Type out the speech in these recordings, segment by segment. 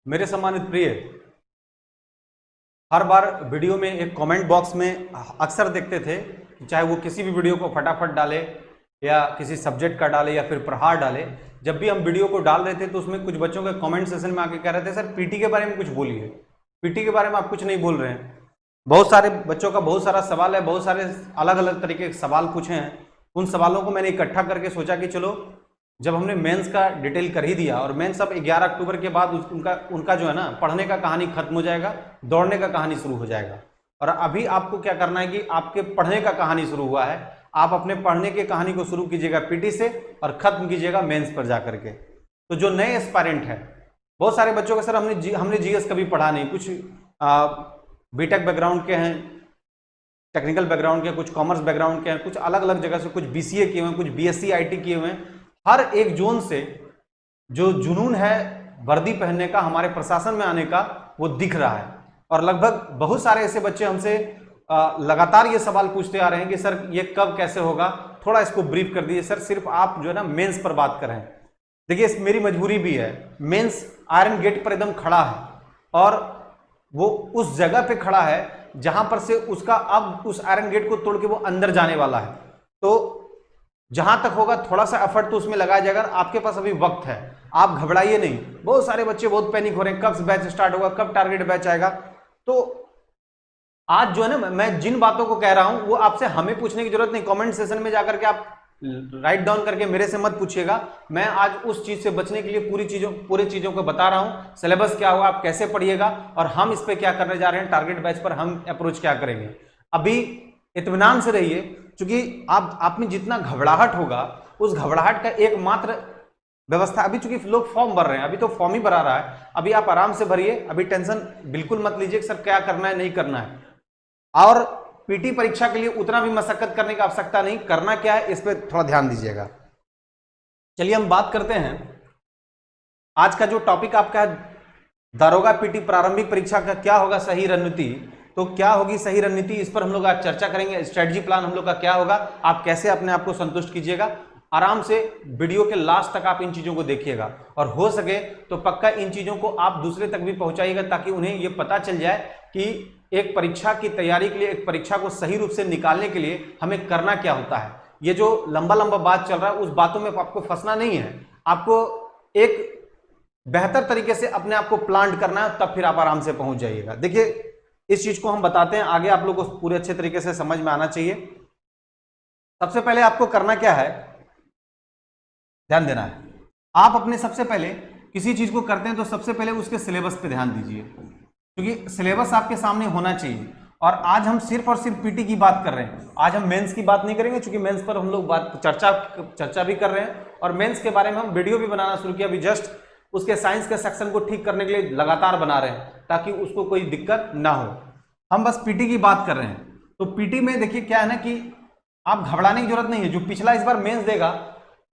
मेरे सम्मानित प्रिय, हर बार वीडियो में एक कमेंट बॉक्स में अक्सर देखते थे, चाहे वो किसी भी वीडियो को फटाफट डाले या किसी सब्जेक्ट का डाले या फिर प्रहार डाले, जब भी हम वीडियो को डाल रहे थे तो उसमें कुछ बच्चों के कमेंट सेशन में आके कह रहे थे सर पीटी के बारे में कुछ बोलिए, पीटी के बारे में आप कुछ नहीं बोल रहे हैं। बहुत सारे बच्चों का बहुत सारा सवाल है, बहुत सारे अलग अलग तरीके के सवाल पूछे हैं। उन सवालों को मैंने इकट्ठा करके सोचा कि चलो, जब हमने मेंस का डिटेल कर ही दिया और मेंस अब 11 अक्टूबर के बाद उनका जो है ना, पढ़ने का कहानी खत्म हो जाएगा, दौड़ने का कहानी शुरू हो जाएगा। और अभी आपको क्या करना है कि आपके पढ़ने का कहानी शुरू हुआ है, आप अपने पढ़ने की कहानी को शुरू कीजिएगा पीटी से और खत्म कीजिएगा मेंस पर जाकर के। तो जो नए एस्पायरेंट है, बहुत सारे बच्चों का सर हमने जीएस कभी पढ़ा नहीं, कुछ बीटेक बैकग्राउंड के हैं, टेक्निकल बैकग्राउंड के, कुछ कॉमर्स बैकग्राउंड के हैं, कुछ अलग अलग जगह से, कुछ बीसीए किए हुए हैं, कुछ बीएससी आईटी किए हुए हैं। हर एक जोन से जो जुनून है वर्दी पहनने का, हमारे प्रशासन में आने का, वो दिख रहा है। और लगभग बहुत सारे ऐसे बच्चे हमसे लगातार ये सवाल पूछते आ रहे हैं कि सर ये कब कैसे होगा, थोड़ा इसको ब्रीफ कर दीजिए सर, सिर्फ आप जो है ना मेंस पर बात करें। देखिए मेरी मजबूरी भी है, मेंस आयरन गेट पर एकदम खड़ा है और वो उस जगह पे खड़ा है जहां पर से उसका अब उस आयरन गेट को तोड़ के वो अंदर जाने वाला है। तो जहां तक होगा थोड़ा सा एफर्ट तो उसमें लगाया जाएगा। आपके पास अभी वक्त है, आप घबराइए नहीं। बहुत सारे बच्चे बहुत पैनिक हो रहे हैं, कब बैच स्टार्ट होगा, कब टारगेट बैच आएगा। तो आज जो है ना, मैं जिन बातों को कह रहा हूं वो आपसे हमें पूछने की जरूरत नहीं, कमेंट सेशन में जाकर के आप राइट डाउन करके मेरे से मत पूछिएगा। मैं आज उस चीज से बचने के लिए पूरी चीजों को बता रहा हूं, सिलेबस क्या होगा, आप कैसे पढ़िएगा और हम इस पे क्या करने जा रहे हैं, टारगेट बैच पर हम अप्रोच क्या करेंगे। अभी इत्मीनान से रहिए, क्योंकि आप में जितना घबराहट होगा, उस घबराहट का एकमात्र व्यवस्था, अभी चूंकि लोग फॉर्म भर रहे हैं, अभी तो फॉर्म ही भरा रहा है, अभी आप आराम से भरिए, अभी टेंशन बिल्कुल मत लीजिए सर क्या करना है नहीं करना है। और पीटी परीक्षा के लिए उतना भी मशक्कत करने की आवश्यकता नहीं, करना क्या है इस पर थोड़ा ध्यान दीजिएगा। चलिए हम बात करते हैं, आज का जो टॉपिक आपका है दारोगा पीटी प्रारंभिक परीक्षा का क्या होगा सही रणनीति। तो क्या होगी सही रणनीति, इस पर हम लोग आज चर्चा करेंगे। स्ट्रेटजी प्लान हम लोग का क्या होगा, आप कैसे अपने आप को संतुष्ट कीजिएगा। आराम से वीडियो के लास्ट तक आप इन चीजों को देखिएगा और हो सके तो पक्का इन चीजों को आप दूसरे तक भी पहुंचाइएगा, ताकि उन्हें यह पता चल जाए कि एक परीक्षा की तैयारी के लिए, एक परीक्षा को सही रूप से निकालने के लिए हमें करना क्या होता है। ये जो लंबा लंबा बात चल रहा है उस बातों में आपको फंसना नहीं है, आपको एक बेहतर तरीके से अपने आप को प्लान करना है, तब फिर आप आराम से पहुंच जाइएगा। देखिए इस चीज को हम बताते हैं, आगे आप लोग को पूरे अच्छे तरीके से समझ में आना चाहिए। सबसे पहले आपको करना क्या है, ध्यान देना है। आप अपने सबसे पहले किसी चीज को करते हैं तो सबसे पहले उसके सिलेबस पे ध्यान दीजिए, क्योंकि सिलेबस आपके सामने होना चाहिए। और आज हम सिर्फ और सिर्फ पीटी की बात कर रहे हैं, आज हम मेंस की बात नहीं करेंगे, क्योंकि मेंस पर हम लोग चर्चा भी कर रहे हैं और मेंस के बारे में हम वीडियो भी बनाना शुरू किया। अभी जस्ट उसके साइंस के सेक्शन को ठीक करने के लिए लगातार बना रहे हैं, ताकि उसको कोई दिक्कत ना हो। हम बस पीटी की बात कर रहे हैं। तो पीटी में देखिए क्या है ना, कि आप घबराने की जरूरत नहीं है। जो पिछला इस बार मेंस देगा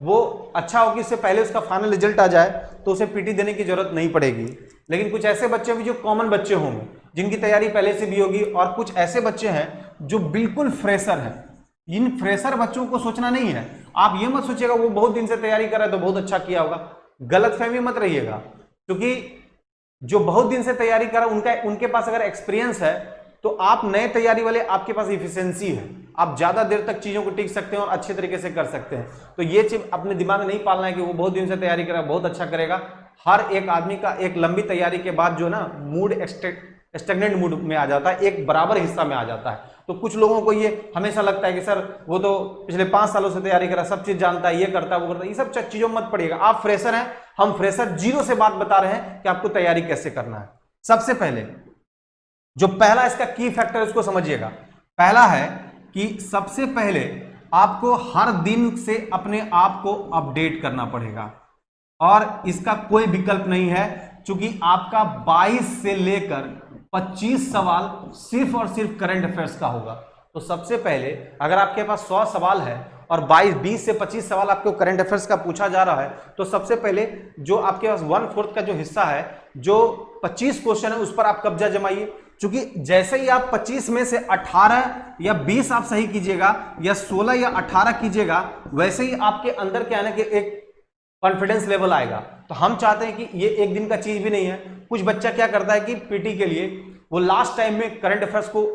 वो अच्छा होगी, इससे पहले उसका फाइनल रिजल्ट आ जाए तो उसे पीटी देने की जरूरत नहीं पड़ेगी। लेकिन कुछ ऐसे बच्चे भी जो कॉमन बच्चे होंगे, जिनकी तैयारी पहले से भी होगी, और कुछ ऐसे बच्चे हैं जो बिल्कुल फ्रेशर हैं। इन फ्रेशर बच्चों को सोचना नहीं है। आप ये मत सोचिएगा वो बहुत दिन से तैयारी कर रहा है तो बहुत अच्छा किया होगा, गलतफहमी मत रहिएगा। क्योंकि जो बहुत दिन से तैयारी कर रहा है उनके पास अगर एक्सपीरियंस है, तो आप नए तैयारी वाले, आपके पास इफिशिएंसी है, आप ज्यादा देर तक चीजों को टिक सकते हैं और अच्छे तरीके से कर सकते हैं। तो ये चीज अपने दिमाग में नहीं पालना है कि वो बहुत दिन से तैयारी कर रहा है बहुत अच्छा करेगा। हर एक आदमी का एक लंबी तैयारी के बाद जो ना मूड स्टेगनेंट मूड में आ जाता है, एक बराबर हिस्सा में आ जाता है। तो कुछ लोगों को ये हमेशा लगता है कि सर वो तो पिछले 5 सालों से तैयारी कर रहा है, सब चीज जानता है, ये करता है वो करता है, ये सब चीजों मत पड़िएगा। आप फ्रेशर हैं, हम फ्रेशर जीरो से बात बता रहे हैं कि आपको तैयारी कैसे करना है। सबसे पहले जो पहला इसका की फैक्टर उसको समझिएगा। पहला है कि सबसे पहले आपको हर दिन से अपने आप को अपडेट करना पड़ेगा और इसका कोई विकल्प नहीं है, क्योंकि आपका 22 से लेकर 25 सवाल सिर्फ और सिर्फ करंट अफेयर्स का होगा। तो सबसे पहले अगर आपके पास 100 सवाल है और 20 से 25 सवाल आपको करंट अफेयर्स का पूछा जा रहा है, तो सबसे पहले जो आपके पास 1/4 का जो हिस्सा है, जो 25 क्वेश्चन है, उस पर आप कब्जा जमाइए। क्योंकि जैसे ही आप 25 में से 18 या 20 आप सही कीजिएगा या 16 या 18 कीजिएगा, वैसे ही आपके अंदर क्या है ना कि एक कॉन्फिडेंस लेवल आएगा। तो हम चाहते हैं कि ये एक दिन का चीज भी नहीं है। कुछ बच्चा क्या करता है कि पीटी के लिए वो लास्ट टाइम में करंट अफेयर्स को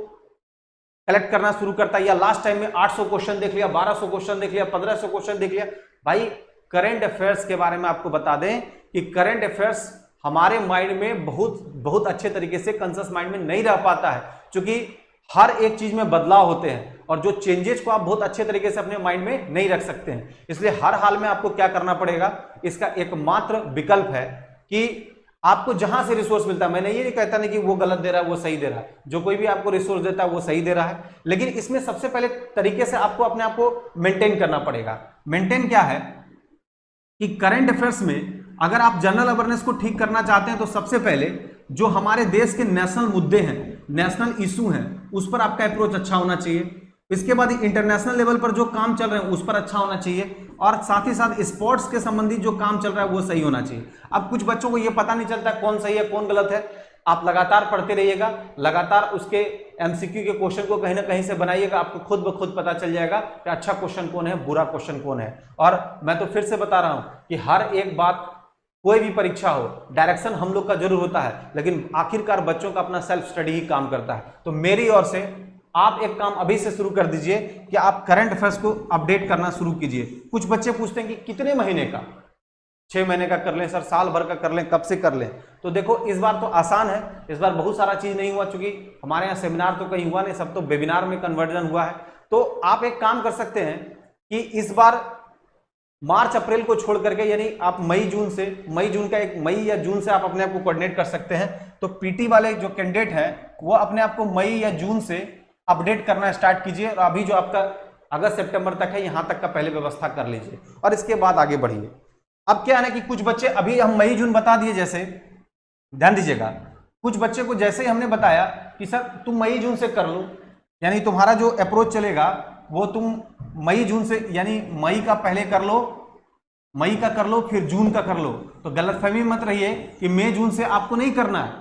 कलेक्ट करना शुरू करता है, या लास्ट टाइम में 800 क्वेश्चन देख लिया, 1200 क्वेश्चन देख लिया, 1500 क्वेश्चन देख लिया। भाई करंट अफेयर्स के बारे में आपको बता दें कि करंट अफेयर्स हमारे माइंड में बहुत अच्छे तरीके से कॉन्शियस माइंड में नहीं रह पाता है, क्योंकि हर एक चीज में बदलाव होते हैं और जो चेंजेस को आप बहुत अच्छे तरीके से अपने माइंड में नहीं रख सकते हैं। इसलिए हर हाल में आपको क्या करना पड़ेगा, इसका एकमात्र विकल्प है कि आपको जहां से रिसोर्स मिलता है, मैंने ये नहीं कहता नहीं कि वो गलत दे रहा है, वो सही दे रहा है, जो कोई भी आपको रिसोर्स देता है वो सही दे रहा है, लेकिन इसमें सबसे पहले तरीके से आपको अपने आप को मेंटेन करना पड़ेगा। मेंटेन क्या है कि करंट अफेयर्स में अगर आप जनरल अवेयरनेस को ठीक करना चाहते हैं, तो सबसे पहले जो हमारे देश के नेशनल मुद्दे हैं, नेशनल इशू हैं, उस पर आपका अप्रोच अच्छा होना चाहिए। इसके बाद इंटरनेशनल लेवल पर जो काम चल रहे हैं उस पर अच्छा होना चाहिए, और साथ ही साथ स्पोर्ट्स के संबंधी जो काम चल रहा है वो सही होना चाहिए। अब कुछ बच्चों को ये पता नहीं चलता कौन सही है कौन गलत है। आप लगातार पढ़ते रहिएगा, लगातार उसके एमसीक्यू के क्वेश्चन को कहीं ना कहीं से बनाइएगा, आपको खुद ब खुद पता चल जाएगा कि अच्छा क्वेश्चन कौन है, बुरा क्वेश्चन कौन है। और मैं तो फिर से बता रहा हूं कि हर एक बात, कोई भी परीक्षा हो, डायरेक्शन हम लोग का जरूर होता है, लेकिन आखिरकार बच्चों का अपना सेल्फ स्टडी ही काम करता है। तो मेरी ओर से आप एक काम अभी से शुरू कर दीजिए कि आप करंट अफेयर्स को अपडेट करना शुरू कीजिए। कुछ बच्चे पूछते हैं कि कितने महीने का, 6 महीने का कर लें सर, साल भर का कर लें, कब से कर लें। तो देखो इस बार तो आसान है, इस बार बहुत सारा चीज नहीं हुआ, चूंकि हमारे यहाँ सेमिनार तो कहीं हुआ नहीं, सब तो वेबिनार में कन्वर्जन हुआ है। तो आप एक काम कर सकते हैं कि इस बार मार्च अप्रैल को छोड़ करके, यानी आप मई जून का एक मई या जून से आप अपने आप को कोऑर्डिनेट कर सकते हैं। तो पीटी वाले जो कैंडिडेट हैं वो अपने आप को मई या जून से अपडेट करना स्टार्ट कीजिए, और अभी जो आपका अगस्त सितंबर तक है यहां तक का पहले व्यवस्था कर लीजिए और इसके बाद आगे बढ़िए। अब क्या है ना कि कुछ बच्चे, अभी हम मई जून बता दिए, जैसे ध्यान दीजिएगा, कुछ बच्चे को जैसे ही हमने बताया कि सर तुम मई जून से कर लो, यानी तुम्हारा जो अप्रोच चलेगा वो तुम मई जून से, यानी मई का पहले कर लो, मई का कर लो, फिर जून का कर लो। तो गलतफहमी मत रहिए कि मई जून से आपको नहीं करना है,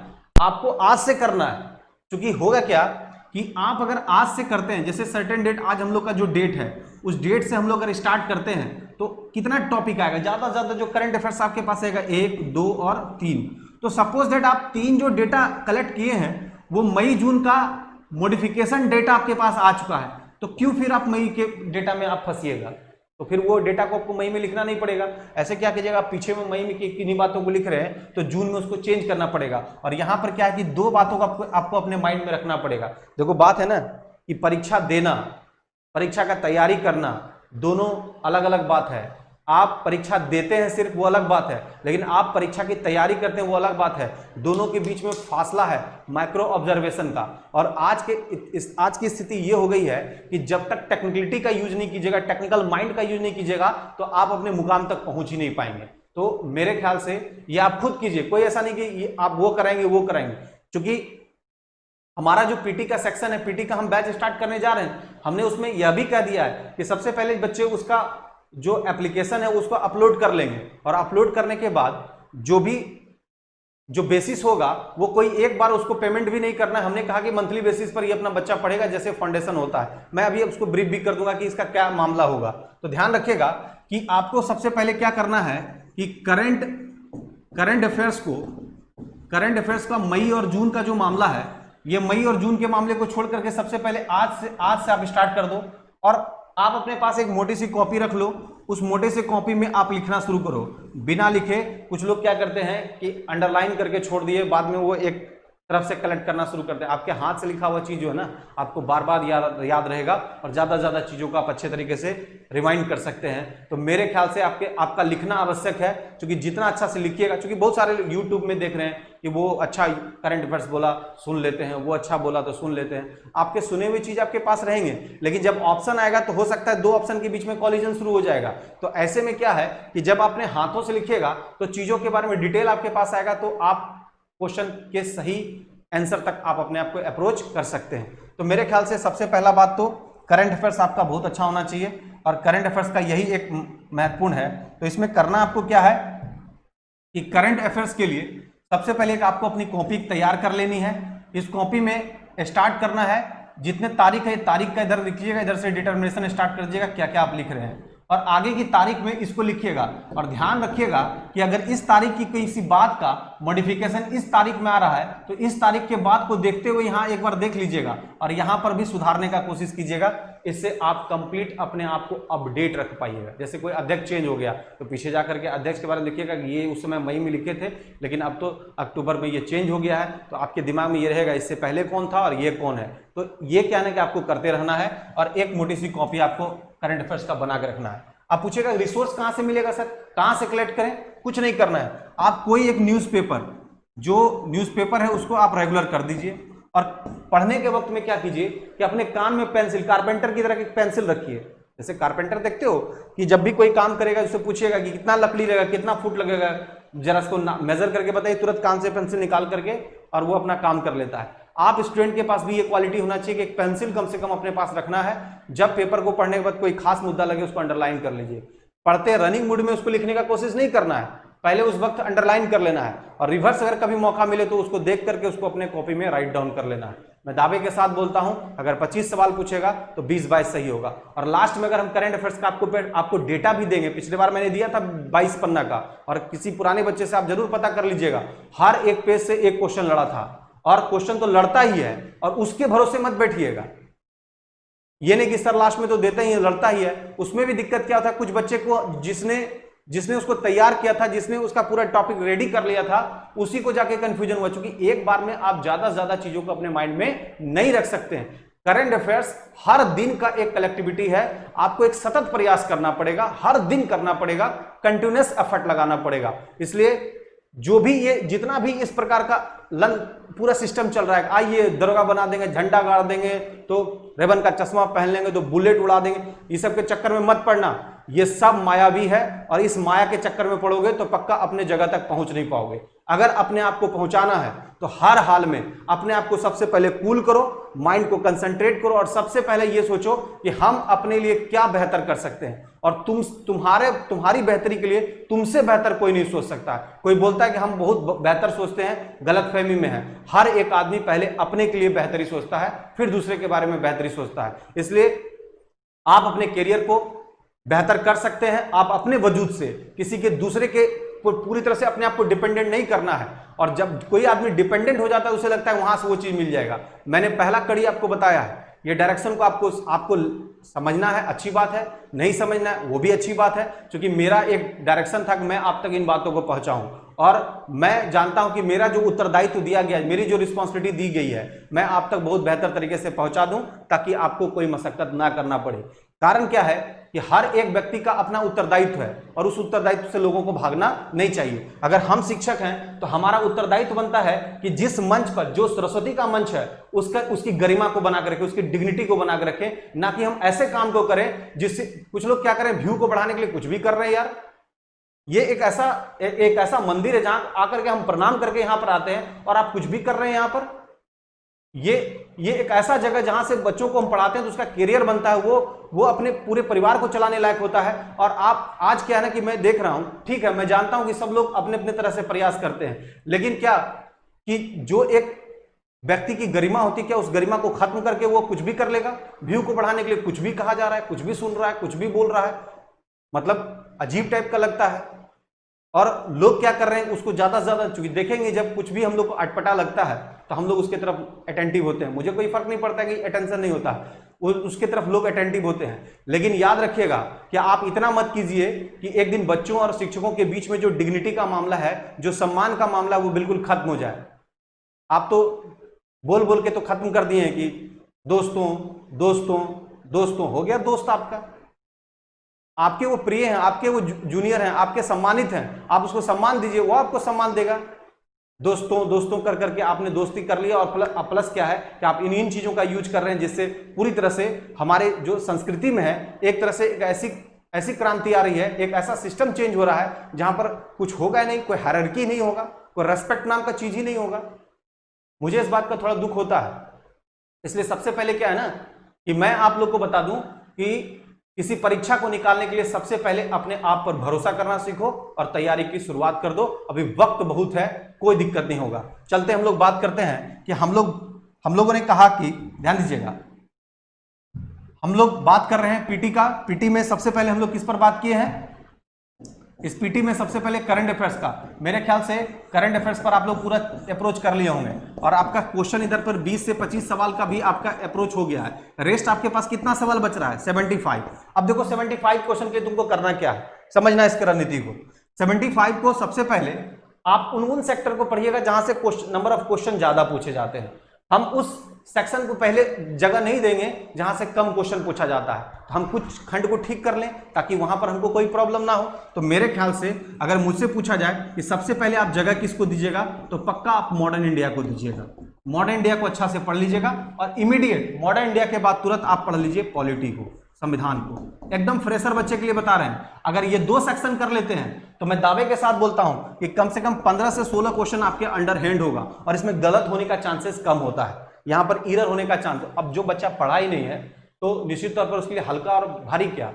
आपको आज से करना है। क्योंकि होगा क्या कि आप अगर आज से करते हैं, जैसे सर्टेन डेट, आज हम लोग का जो डेट है उस डेट से हम लोग अगर स्टार्ट करते हैं तो कितना टॉपिक आएगा, ज्यादा से ज्यादा जो करंट अफेयर्स आपके पास आएगा 1, 2 और 3। तो सपोज दैट आप 3 जो डेटा कलेक्ट किए हैं वो मई जून का मॉडिफिकेशन डेटा आपके पास आ चुका है, तो क्यों फिर आप मई के डेटा में आप फंसिएगा। तो फिर वो डेटा को आपको मई में लिखना नहीं पड़ेगा। ऐसे क्या कीजिएगा, आप पीछे में मई में किन्हीं बातों को लिख रहे हैं तो जून में उसको चेंज करना पड़ेगा। और यहां पर क्या है कि 2 बातों को आपको अपने माइंड में रखना पड़ेगा। देखो बात है ना कि परीक्षा देना, परीक्षा का तैयारी करना, दोनों अलग अलग बात है। आप परीक्षा देते हैं सिर्फ, वो अलग बात है, लेकिन आप परीक्षा की तैयारी करते हैं वो अलग बात है। दोनों के बीच में फासला है माइक्रो ऑब्जर्वेशन का। और आज की स्थिति ये हो गई है कि जब तक टेक्निकलिटी का यूज नहीं कीजिएगा, टेक्निकल माइंड का यूज नहीं कीजिएगा, तो आप अपने मुकाम तक पहुंच ही नहीं पाएंगे। तो मेरे ख्याल से ये आप खुद कीजिए, कोई ऐसा नहीं कि आप वो कराएंगे वो कराएंगे। क्योंकि हमारा जो पीटी का सेक्शन है, पीटी का हम बैच स्टार्ट करने जा रहे हैं, हमने उसमें यह भी कह दिया है कि सबसे पहले बच्चे उसका जो एप्लीकेशन है उसको अपलोड कर लेंगे, और अपलोड करने के बाद जो बेसिस होगा वो कोई एक बार उसको पेमेंट भी नहीं करना है। हमने कहा कि मंथली बेसिस पर ये अपना बच्चा पढ़ेगा, जैसे फाउंडेशन होता है। मैं अभी उसको ब्रीफ भी कर दूंगा कि इसका क्या मामला होगा। तो ध्यान रखिएगा कि आपको सबसे पहले क्या करना है कि करंट अफेयर्स का मई और जून का जो मामला है, ये मई और जून के मामले को छोड़ करके सबसे पहले आज से आप स्टार्ट कर दो, और आप अपने पास एक मोटी सी कॉपी रख लो। उस मोटे से कॉपी में आप लिखना शुरू करो बिना लिखे। कुछ लोग क्या करते हैं कि अंडरलाइन करके छोड़ दिए, बाद में वो एक तरफ से कलेक्ट करना शुरू करते हैं। आपके हाथ से लिखा हुआ चीज जो है ना आपको बार बार याद रहेगा और ज्यादा से ज्यादा चीजों को आप अच्छे तरीके से रिमाइंड कर सकते हैं। तो मेरे ख्याल से आपका लिखना आवश्यक है, क्योंकि जितना अच्छा से लिखिएगा, क्योंकि बहुत सारे यूट्यूब में देख रहे हैं कि वो अच्छा करंट अफेयर्स बोला सुन लेते हैं, वो अच्छा बोला तो सुन लेते हैं। आपके सुने हुए चीज आपके पास रहेंगे, लेकिन जब ऑप्शन आएगा तो हो सकता है 2 ऑप्शन के बीच में कॉलिजन शुरू हो जाएगा। तो ऐसे में क्या है कि जब आपने हाथों से लिखिएगा तो चीजों के बारे में डिटेल आपके पास आएगा, तो आप क्वेश्चन के सही आंसर तक आप अपने आप को अप्रोच कर सकते हैं। तो मेरे ख्याल से सबसे पहला बात तो करंट अफेयर्स आपका बहुत अच्छा होना चाहिए, और करंट अफेयर्स का यही एक महत्वपूर्ण है। तो इसमें करना आपको क्या है कि करंट अफेयर्स के लिए सबसे पहले आपको अपनी कॉपी तैयार कर लेनी है। इस कॉपी में स्टार्ट करना है, जितने तारीख है तारीख का इधर लिखिएगा, इधर से डिटर्मिनेशन स्टार्ट कर दीजिएगा क्या क्या आप लिख रहे हैं, और आगे की तारीख में इसको लिखिएगा। और ध्यान रखिएगा कि अगर इस तारीख की किसी बात का मॉडिफिकेशन इस तारीख में आ रहा है तो इस तारीख के बाद को देखते हुए यहाँ एक बार देख लीजिएगा और यहाँ पर भी सुधारने का कोशिश कीजिएगा। इससे आप कंप्लीट अपने आप को अपडेट रख पाइएगा। जैसे कोई अध्यक्ष चेंज हो गया तो पीछे जाकर के अध्यक्ष के बारे में लिखिएगा कि ये उस समय मई में लिखे थे, लेकिन अब तो अक्टूबर में ये चेंज हो गया है, तो आपके दिमाग में ये रहेगा इससे पहले कौन था और ये कौन है। तो ये क्या है कि आपको करते रहना है, और एक मोटी सी कॉपी आपको करंट अफेयर्स का बना के रखना है। आप पूछेगा रिसोर्स कहां से मिलेगा सर, कहां से कलेक्ट करें? कुछ नहीं करना है, आप कोई एक न्यूज़पेपर, जो न्यूज़पेपर है उसको आप रेगुलर कर दीजिए, और पढ़ने के वक्त में क्या कीजिए कि अपने कान में पेंसिल, कारपेंटर की तरह की पेंसिल रखिए। जैसे कारपेंटर देखते हो कि जब भी कोई काम करेगा उससे पूछिएगा कि कितना लकड़ी लगेगा, कितना फुट लगेगा, जरा इसको मेजर करके बताइए, तुरंत कान से पेंसिल निकाल करके और वो अपना काम कर लेता है। आप स्टूडेंट के पास भी ये क्वालिटी होना चाहिए कि एक पेंसिल कम से कम अपने पास रखना है। जब पेपर को पढ़ने के बाद कोई खास मुद्दा लगे उसको अंडरलाइन कर लीजिए। पढ़ते रनिंग मूड में उसको लिखने का कोशिश नहीं करना है, पहले उस वक्त अंडरलाइन कर लेना है, और रिवर्स अगर कभी मौका मिले तो उसको देख करके उसको अपने कॉपी में राइट डाउन कर लेना है। मैं दावे के साथ बोलता हूं अगर 25 सवाल पूछेगा तो 20-22 सही होगा। और लास्ट में अगर हम करंट अफेयर्स का आपको डेटा भी देंगे, पिछले बार मैंने दिया था 22 पन्ना का, और किसी पुराने बच्चे से आप जरूर पता कर लीजिएगा, हर एक पेज से एक क्वेश्चन लड़ा था, और क्वेश्चन तो लड़ता ही है, और उसके भरोसे मत बैठिएगा। ये नहीं कि सर लास्ट में तो देते ही है, लड़ता ही है। उसमें भी दिक्कत क्या होता है, कुछ बच्चे को जिसने उसको तैयार किया था, जिसने उसका पूरा टॉपिक रेडी कर लिया था, उसी को जाके कंफ्यूजन हुआ, क्योंकि एक बार में आप ज्यादा से ज्यादा चीजों को अपने माइंड में नहीं रख सकते हैं। करंट अफेयर्स हर दिन का एक कलेक्टिविटी है, आपको एक सतत प्रयास करना पड़ेगा, हर दिन करना पड़ेगा, कंटिन्यूअस एफर्ट लगाना पड़ेगा। इसलिए जो भी ये जितना भी इस प्रकार का पूरा सिस्टम चल रहा है, आइए दरोगा बना देंगे, झंडा गाड़ देंगे, तो रेबन का चश्मा पहन लेंगे, तो बुलेट उड़ा देंगे, ये सब के चक्कर में मत पड़ना। ये सब मायावी है, और इस माया के चक्कर में पड़ोगे तो पक्का अपने जगह तक पहुंच नहीं पाओगे। अगर अपने आप को पहुंचाना है तो हर हाल में अपने आप को सबसे पहले कूल करो, माइंड को कंसंट्रेट करो, और सबसे पहले ये सोचो कि हम अपने लिए क्या बेहतर कर सकते हैं, और तुम्हारी बेहतरी के लिए तुमसे बेहतर कोई नहीं सोच सकता। कोई बोलता है कि हम बहुत बेहतर सोचते हैं, गलतफहमी में है। हर एक आदमी पहले अपने के लिए बेहतरी सोचता है, फिर दूसरे के बारे में बेहतरी सोचता है। इसलिए आप अपने करियर को बेहतर कर सकते हैं, आप अपने वजूद से, किसी के दूसरे के पूरी तरह से अपने आप को डिपेंडेंट नहीं करना है। और जब कोई आदमी डिपेंडेंट हो जाता है उसे लगता है वहां से वो चीज मिल जाएगा। मैंने पहला कड़ी आपको बताया है, ये डायरेक्शन को आपको समझना है, अच्छी बात है, नहीं समझना है वो भी अच्छी बात है, क्योंकि मेरा एक डायरेक्शन था कि मैं आप तक इन बातों को पहुंचाऊं, और मैं जानता हूं कि मेरा जो उत्तरदायित्व दिया गया है, मेरी जो रिस्पॉन्सिबिलिटी दी गई है, मैं आप तक बहुत बेहतर तरीके से पहुंचा दूं, ताकि आपको कोई मशक्कत ना करना पड़े। कारण क्या है कि हर एक व्यक्ति का अपना उत्तरदायित्व है, और उस उत्तरदायित्व से लोगों को भागना नहीं चाहिए। अगर हम शिक्षक हैं तो हमारा उत्तरदायित्व बनता है कि जिस मंच पर, जो सरस्वती का मंच है, उसकी गरिमा को बना कर रखें, उसकी डिग्निटी को बना कर रखें, ना कि हम ऐसे काम को करें जिससे कुछ लोग क्या करें, व्यू को बढ़ाने के लिए कुछ भी कर रहे हैं। यार ये एक ऐसा मंदिर है जहां आकर के हम प्रणाम करके यहां पर आते हैं, और आप कुछ भी कर रहे हैं यहां पर। ये एक ऐसा जगह जहां से बच्चों को हम पढ़ाते हैं तो उसका करियर बनता है, वो अपने पूरे परिवार को चलाने लायक होता है। और आप आज क्या है ना कि मैं देख रहा हूं, ठीक है मैं जानता हूं कि सब लोग अपने अपने तरह से प्रयास करते हैं, लेकिन क्या कि जो एक व्यक्ति की गरिमा होती है, क्या उस गरिमा को खत्म करके वो कुछ भी कर लेगा? व्यू को बढ़ाने के लिए कुछ भी कहा जा रहा है, कुछ भी सुन रहा है, कुछ भी बोल रहा है, मतलब अजीब टाइप का लगता है। और लोग क्या कर रहे हैं उसको ज्यादा से ज्यादा, चूंकि देखेंगे जब कुछ भी हम लोग को अटपटा लगता है तो हम लोग उसके तरफ अटेंटिव होते हैं। मुझे कोई फर्क नहीं पड़ता कि अटेंशन नहीं होता, उसके तरफ लोग अटेंटिव होते हैं। लेकिन याद रखिएगा कि आप इतना मत कीजिए कि एक दिन बच्चों और शिक्षकों के बीच में जो डिग्निटी का मामला है, जो सम्मान का मामला है, वो बिल्कुल खत्म हो जाए। आप तो बोल बोल के तो खत्म कर दिए हैं कि दोस्तों दोस्तों दोस्तों। हो गया दोस्त आपका, आपके वो प्रिय हैं, आपके वो जूनियर हैं, आपके सम्मानित हैं, आप उसको सम्मान दीजिए, वो आपको सम्मान देगा। दोस्तों दोस्तों कर करके आपने दोस्ती कर लिया, और प्लस क्या है कि आप इन चीजों का यूज कर रहे हैं जिससे पूरी तरह से हमारे जो संस्कृति में है एक तरह से एक ऐसी क्रांति आ रही है, एक ऐसा सिस्टम चेंज हो रहा है जहां पर कुछ होगा नहीं, कोई हायरार्की नहीं होगा, कोई रेस्पेक्ट नाम का चीज ही नहीं होगा। मुझे इस बात का थोड़ा दुख होता है। इसलिए सबसे पहले क्या है ना कि मैं आप लोग को बता दूं कि किसी परीक्षा को निकालने के लिए सबसे पहले अपने आप पर भरोसा करना सीखो और तैयारी की शुरुआत कर दो। अभी वक्त बहुत है, कोई दिक्कत नहीं होगा। चलते हम लोग बात करते हैं कि हम लोगों ने कहा कि ध्यान दीजिएगा, हम लोग बात कर रहे हैं पीटी का। पीटी में सबसे पहले हम लोग किस पर बात किए हैं? इस पीटी में सबसे पहले करंट अफेयर्स का। मेरे ख्याल से करंट अफेयर्स पर आप लोग पूरा अप्रोच कर लिए होंगे और आपका क्वेश्चन इधर पर 20 से 25 सवाल का भी आपका अप्रोच हो गया है। रेस्ट आपके पास कितना सवाल बच रहा है? 75। अब देखो 75 क्वेश्चन के तुमको करना क्या है, समझना इस रणनीति को। 75 को सबसे पहले आप उन सेक्टर को पढ़िएगा जहां से नंबर ऑफ क्वेश्चन ज्यादा पूछे जाते हैं। हम उस सेक्शन को पहले जगह नहीं देंगे जहां से कम क्वेश्चन पूछा जाता है, तो हम कुछ खंड को ठीक कर लें ताकि वहां पर हमको कोई प्रॉब्लम ना हो। तो मेरे ख्याल से अगर मुझसे पूछा जाए कि सबसे पहले आप जगह किसको दीजिएगा, तो पक्का आप मॉडर्न इंडिया को दीजिएगा। मॉडर्न इंडिया को अच्छा से पढ़ लीजिएगा और इमीडिएट मॉडर्न इंडिया के बाद तुरंत आप पढ़ लीजिए पॉलिटी को, संविधान को। एकदम फ्रेशर बच्चे के लिए बता रहे हैं, अगर ये 2 सेक्शन कर लेते हैं तो मैं दावे के साथ बोलता हूं कि कम से कम 15 से 16 क्वेश्चन आपके अंडर हैंड होगा और इसमें गलत होने का चांसेस कम होता है, यहां पर एरर होने का चांस। अब जो बच्चा पढ़ा ही नहीं है तो निश्चित तौर पर उसके लिए हल्का और भारी क्या,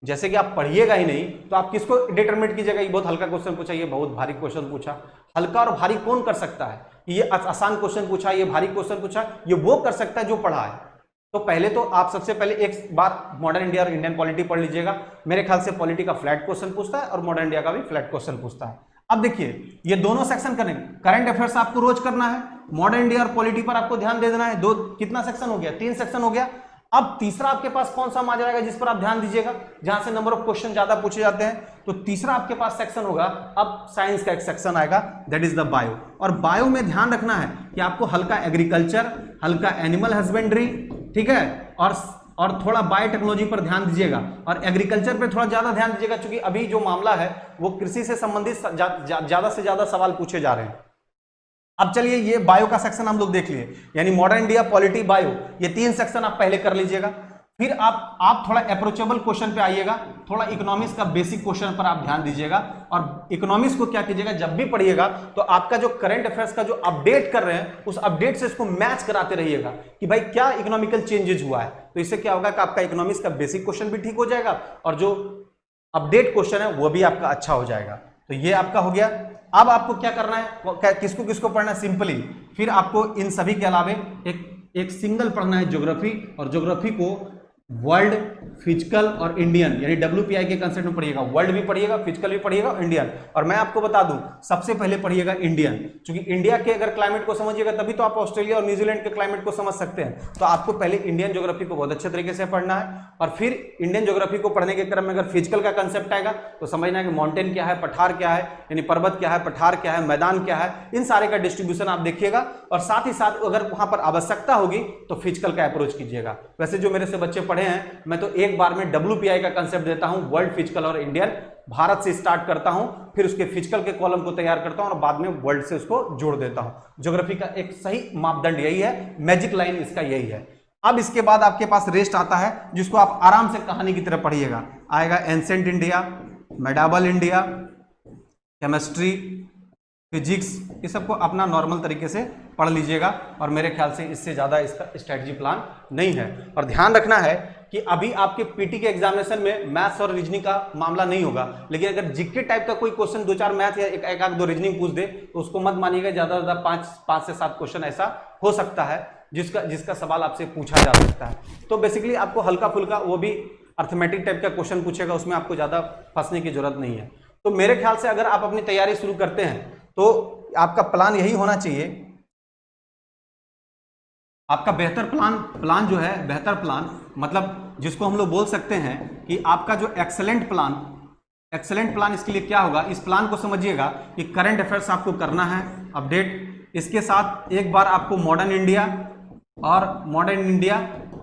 जैसे कि आप पढ़िएगा ही नहीं तो आप किसको डिटरमिनेट कीजिएगा ये बहुत हल्का क्वेश्चन पूछा, ये बहुत भारी क्वेश्चन पूछा। हल्का और भारी कौन कर सकता है? ये आसान क्वेश्चन पूछा, ये भारी क्वेश्चन पूछा, ये वो कर सकता है जो पढ़ा है। तो पहले तो आप सबसे पहले एक बार मॉडर्न इंडिया और इंडियन पॉलिटी पढ़ लीजिएगा। मेरे ख्याल से पॉलिटी का फ्लैट क्वेश्चन पूछता है और मॉडर्न इंडिया का भी फ्लैट क्वेश्चन पूछता है। अब देखिए ये दोनों सेक्शन करेंगे। करंट अफेयर्स आपको रोज करना है, मॉडर्न इंडिया और पॉलिटी पर आपको ध्यान दे देना है। कितना सेक्शन हो गया? 3 सेक्शन हो गया। अब तीसरा आपके पास कौन सा आ जाएगा जिस पर आप ध्यान दीजिएगा, जहां से नंबर ऑफ क्वेश्चन ज्यादा पूछे जाते हैं? तो तीसरा आपके पास सेक्शन होगा, अब साइंस का एक सेक्शन आएगा, दैट इज द बायो। और बायो में ध्यान रखना है कि आपको हल्का एग्रीकल्चर, हल्का एनिमल हस्बेंड्री, ठीक है, और थोड़ा बायोटेक्नोलॉजी पर ध्यान दीजिएगा और एग्रीकल्चर पे थोड़ा ज्यादा ध्यान दीजिएगा, क्योंकि अभी जो मामला है वो कृषि से संबंधित ज्यादा से ज्यादा सवाल पूछे जा रहे हैं। अब चलिए ये बायो का सेक्शन हम लोग देख लिए, यानी मॉडर्न इंडिया, पॉलिटी, बायो, ये 3 सेक्शन आप पहले कर लीजिएगा। फिर आप थोड़ा अप्रोचेबल क्वेश्चन पे आइएगा, थोड़ा इकोनॉमिक्स का बेसिक क्वेश्चन पर आप ध्यान दीजिएगा। और इकोनॉमिक्स को क्या कीजिएगा, जब भी पढ़िएगा तो आपका जो करंट अफेयर्स का जो अपडेट कर रहे हैं उस अपडेट से इसको मैच कराते रहिएगा कि भाई क्या इकोनॉमिकल चेंजेस हुआ है। तो इससे क्या होगा कि आपका इकोनॉमिक्स का बेसिक क्वेश्चन भी ठीक हो जाएगा और जो अपडेट क्वेश्चन है वो भी आपका अच्छा हो जाएगा। तो ये आपका हो गया। अब आपको क्या करना है, किसको किसको पढ़ना है? सिंपली फिर आपको इन सभी के अलावे एक सिंगल पढ़ना है ज्योग्राफी, और ज्योग्राफी को वर्ल्ड, फिजिकल और इंडियन, यानी WPI के कंसेप्ट में पढ़िएगा। वर्ल्ड भी पढ़िएगा, फिजिकल भी पढ़िएगा, इंडियन। और मैं आपको बता दूं सबसे पहले पढ़िएगा इंडियन, क्योंकि इंडिया के अगर क्लाइमेट को समझिएगा तभी तो आप ऑस्ट्रेलिया और न्यूजीलैंड के क्लाइमेट को समझ सकते हैं। तो आपको पहले इंडियन ज्योग्राफी को बहुत अच्छे तरीके से पढ़ना है और फिर इंडियन ज्योग्राफी को पढ़ने के क्रम में अगर फिजिकल का कंसेप्ट आएगा तो समझना है कि माउंटेन क्या है, पठार क्या है, यानी पर्वत क्या है, पठार क्या है, मैदान क्या है, इन सारे का डिस्ट्रीब्यूशन आप देखिएगा। और साथ ही साथ अगर वहां पर आवश्यकता होगी तो फिजिकल का अप्रोच कीजिएगा। वैसे जो मेरे से बच्चे पढ़े हैं मैं तो एक बार में WPI का कंसेप्ट देता हूं, वर्ल्ड, फिजिकल और इंडियन। भारत से स्टार्ट करता हूं, फिर उसके फिजिकल के कॉलम को तैयार करता हूं और बाद में वर्ल्ड से उसको जोड़ देता हूं। ज्योग्राफी का एक सही मापदंड यही है, मैजिक लाइन इसका यही है। अब इसके बाद आपके पास रेस्ट आता है जिसको आप आराम से कहानी की तरह पढ़िएगा। आएगा ancient India, medieval India, chemistry, physics, ये सबको अपना नॉर्मल तरीके से पढ़ लीजिएगा। और मेरे ख्याल से इससे ज़्यादा इसका स्ट्रैटेजी प्लान नहीं है। और ध्यान रखना है कि अभी आपके पीटी के एग्जामिनेशन में मैथ्स और रीजनिंग का मामला नहीं होगा, लेकिन अगर जीके टाइप का कोई क्वेश्चन 2-4 मैथ या एक आध 2 रीजनिंग पूछ दे तो उसको मत मानिएगा। ज़्यादा से ज़्यादा 5 से 7 क्वेश्चन ऐसा हो सकता है जिसका सवाल आपसे पूछा जा सकता है। तो बेसिकली आपको हल्का फुल्का, वो भी अर्थमेटिक टाइप का क्वेश्चन पूछेगा, उसमें आपको ज़्यादा फंसने की जरूरत नहीं है। तो मेरे ख्याल से अगर आप अपनी तैयारी शुरू करते हैं तो आपका प्लान यही होना चाहिए, आपका बेहतर प्लान जो है, बेहतर प्लान मतलब जिसको हम लोग बोल सकते हैं कि आपका जो एक्सेलेंट प्लान इसके लिए क्या होगा, इस प्लान को समझिएगा कि करंट अफेयर्स आपको करना है अपडेट, इसके साथ एक बार आपको मॉडर्न इंडिया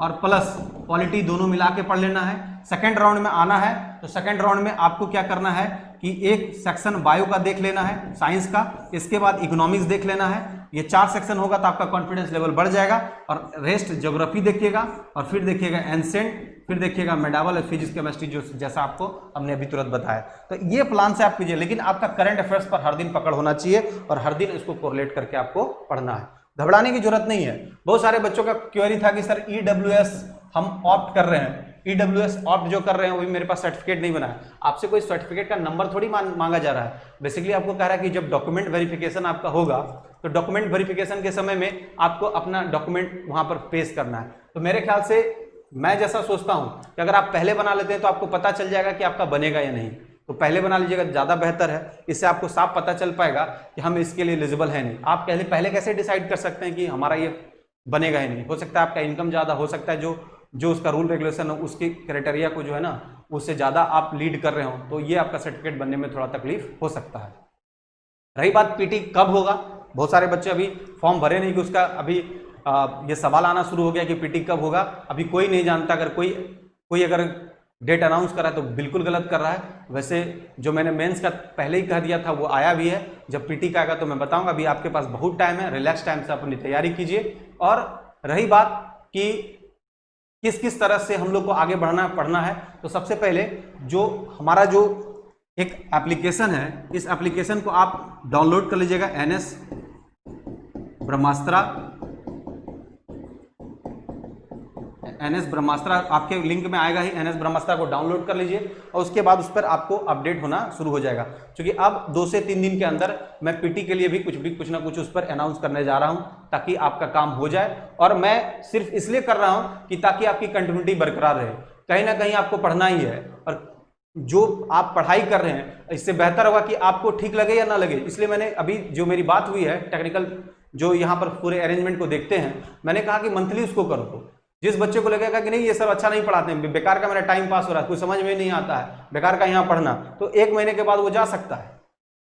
और प्लस पॉलिटी दोनों मिला के पढ़ लेना है। सेकेंड राउंड में आना है तो सेकेंड राउंड में आपको क्या करना है कि एक सेक्शन बायो का देख लेना है, साइंस का, इसके बाद इकोनॉमिक्स देख लेना है। ये 4 सेक्शन होगा तो आपका कॉन्फिडेंस लेवल बढ़ जाएगा। और रेस्ट ज्योग्राफी देखिएगा और फिर देखिएगा एंसेंट, फिर देखिएगा मेडावल और फिजिक्स केमिस्ट्री, जो जैसा आपको हमने अभी तुरंत बताया। तो ये प्लान से आप कीजिए, लेकिन आपका करंट अफेयर्स पर हर दिन पकड़ होना चाहिए और हर दिन इसको कोरिलेट करके आपको पढ़ना है। घबराने की जरूरत नहीं है। बहुत सारे बच्चों का क्वेरी था कि सर ईडब्ल्यूएस हम ऑप्ट कर रहे हैं, ईडब्ल्यूएस ऑप्ट जो कर रहे हैं वो भी मेरे पास सर्टिफिकेट नहीं बना है। आपसे कोई सर्टिफिकेट का नंबर थोड़ी मांगा जा रहा है। बेसिकली आपको कह रहा है कि जब डॉक्यूमेंट वेरिफिकेशन आपका होगा तो डॉक्यूमेंट वेरिफिकेशन के समय में आपको अपना डॉक्यूमेंट वहां पर पेश करना है। तो मेरे ख्याल से मैं जैसा सोचता हूं कि अगर आप पहले बना लेते हैं तो आपको पता चल जाएगा कि आपका बनेगा या नहीं, तो पहले बना लीजिएगा, ज़्यादा बेहतर है। इससे आपको साफ पता चल पाएगा कि हम इसके लिए एलिजिबल है नहीं। आप पहले कैसे डिसाइड कर सकते हैं कि हमारा ये बनेगा ही नहीं? हो सकता है आपका इनकम ज़्यादा, हो सकता है जो उसका रूल रेगुलेशन हो उसकी क्राइटेरिया को जो है ना उससे ज़्यादा आप लीड कर रहे हो, तो ये आपका सर्टिफिकेट बनने में थोड़ा तकलीफ हो सकता है। रही बात पीटी कब होगा, बहुत सारे बच्चे अभी फॉर्म भरे नहीं कि उसका अभी ये सवाल आना शुरू हो गया कि पीटी कब होगा। अभी कोई नहीं जानता। अगर कोई अगर डेट अनाउंस कर रहा है तो बिल्कुल गलत कर रहा है। वैसे जो मैंने मेंस का पहले ही कह दिया था वो आया भी है। जब पीटी का आएगा तो मैं बताऊंगा। अभी आपके पास बहुत टाइम है, रिलैक्स टाइम से अपनी तैयारी कीजिए। और रही बात कि किस तरह से हम लोग को आगे पढ़ना है, तो सबसे पहले जो हमारा जो एक एप्लीकेशन है, इस एप्लीकेशन को आप डाउनलोड कर लीजिएगा। एनएस ब्रह्मास्त्र आपके लिंक में आएगा ही। एनएस ब्रह्मास्त्र को डाउनलोड कर लीजिए और उसके बाद उस पर आपको अपडेट होना शुरू हो जाएगा। क्योंकि अब 2 से 3 दिन के अंदर मैं पीटी के लिए भी कुछ ना कुछ उस पर अनाउंस करने जा रहा हूं ताकि आपका काम हो जाए। और मैं सिर्फ इसलिए कर रहा हूं कि ताकि आपकी कंटिन्यूटी बरकरार रहे। कहीं ना कहीं आपको पढ़ना ही है और जो आप पढ़ाई कर रहे हैं इससे बेहतर होगा कि आपको ठीक लगे या ना लगे। इसलिए मैंने अभी जो मेरी बात हुई है टेक्निकल जो यहाँ पर पूरे अरेंजमेंट को देखते हैं, मैंने कहा कि मंथली उसको करो। तो जिस बच्चे को लगेगा कि नहीं ये सब अच्छा नहीं पढ़ाते हैं, बेकार का मेरा टाइम पास हो रहा है, कुछ समझ में नहीं आता है, बेकार का यहाँ पढ़ना, तो 1 महीने के बाद वो जा सकता है।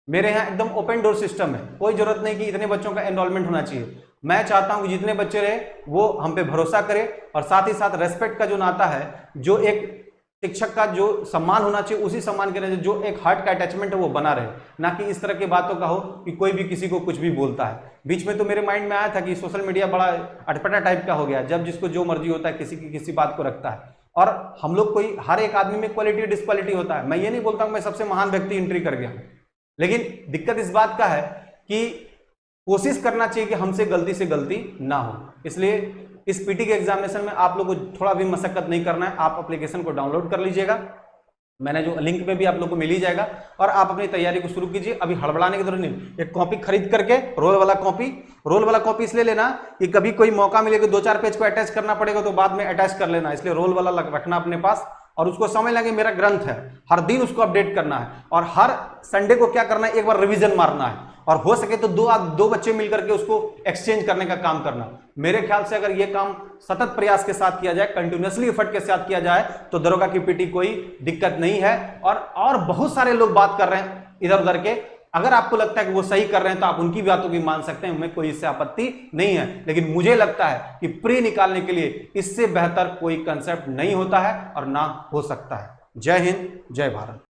मेरे यहाँ एकदम ओपन डोर सिस्टम है। कोई जरूरत नहीं कि इतने बच्चों का एनरोलमेंट होना चाहिए। मैं चाहता हूं कि जितने बच्चे रहे वो हम पे भरोसा करें और साथ ही साथ रेस्पेक्ट का जो नाता है, जो एक शिक्षक का जो सम्मान होना चाहिए उसी सम्मान के लिए जो एक हार्ट का अटैचमेंट है वो बना रहे। ना कि इस तरह की बातों का हो कि कोई भी किसी को कुछ भी बोलता है। बीच में तो मेरे माइंड में आया था कि सोशल मीडिया बड़ा अटपटा टाइप का हो गया, जब जिसको जो मर्जी होता है किसी की किसी बात को रखता है। और हम लोग कोई हर एक आदमी में क्वालिटी डिस्क्वालिटी होता है। मैं ये नहीं बोलता हूं मैं सबसे महान व्यक्ति एंट्री कर गया, लेकिन दिक्कत इस बात का है कि कोशिश करना चाहिए कि हमसे गलती ना हो। इसलिए इस पीटी के एग्जामिनेशन में आप लोगों को थोड़ा भी मशक्कत नहीं करना है। आप एप्लीकेशन को डाउनलोड कर लीजिएगा, मैंने जो लिंक पे भी आप लोग को मिल ही जाएगा, और आप अपनी तैयारी को शुरू कीजिए। अभी हड़बड़ाने की जरूरत नहीं। एक कॉपी खरीद करके रोल वाला कॉपी इसलिए लेना कि कभी कोई मौका मिलेगा 2-4 पेज को अटैच करना पड़ेगा तो बाद में अटैच कर लेना। इसलिए रोल वाला रखना अपने पास और उसको समझ लेंगे मेरा ग्रंथ है, हर दिन उसको अपडेट करना है और हर संडे को क्या करना है, एक बार रिवीजन मारना है और हो सके तो दो बच्चे मिलकर के उसको एक्सचेंज करने का काम करना। मेरे ख्याल से अगर ये काम सतत प्रयास के साथ किया जाए, कंटिन्यूअसली एफर्ट के साथ किया जाए तो दरोगा की पीटी कोई दिक्कत नहीं है। और बहुत सारे लोग बात कर रहे हैं इधर उधर के, अगर आपको लगता है कि वो सही कर रहे हैं तो आप उनकी बातों की मान सकते हैं, हमें कोई इससे आपत्ति नहीं है। लेकिन मुझे लगता है कि प्री निकालने के लिए इससे बेहतर कोई कंसेप्ट नहीं होता है और ना हो सकता है। जय हिंद, जय भारत।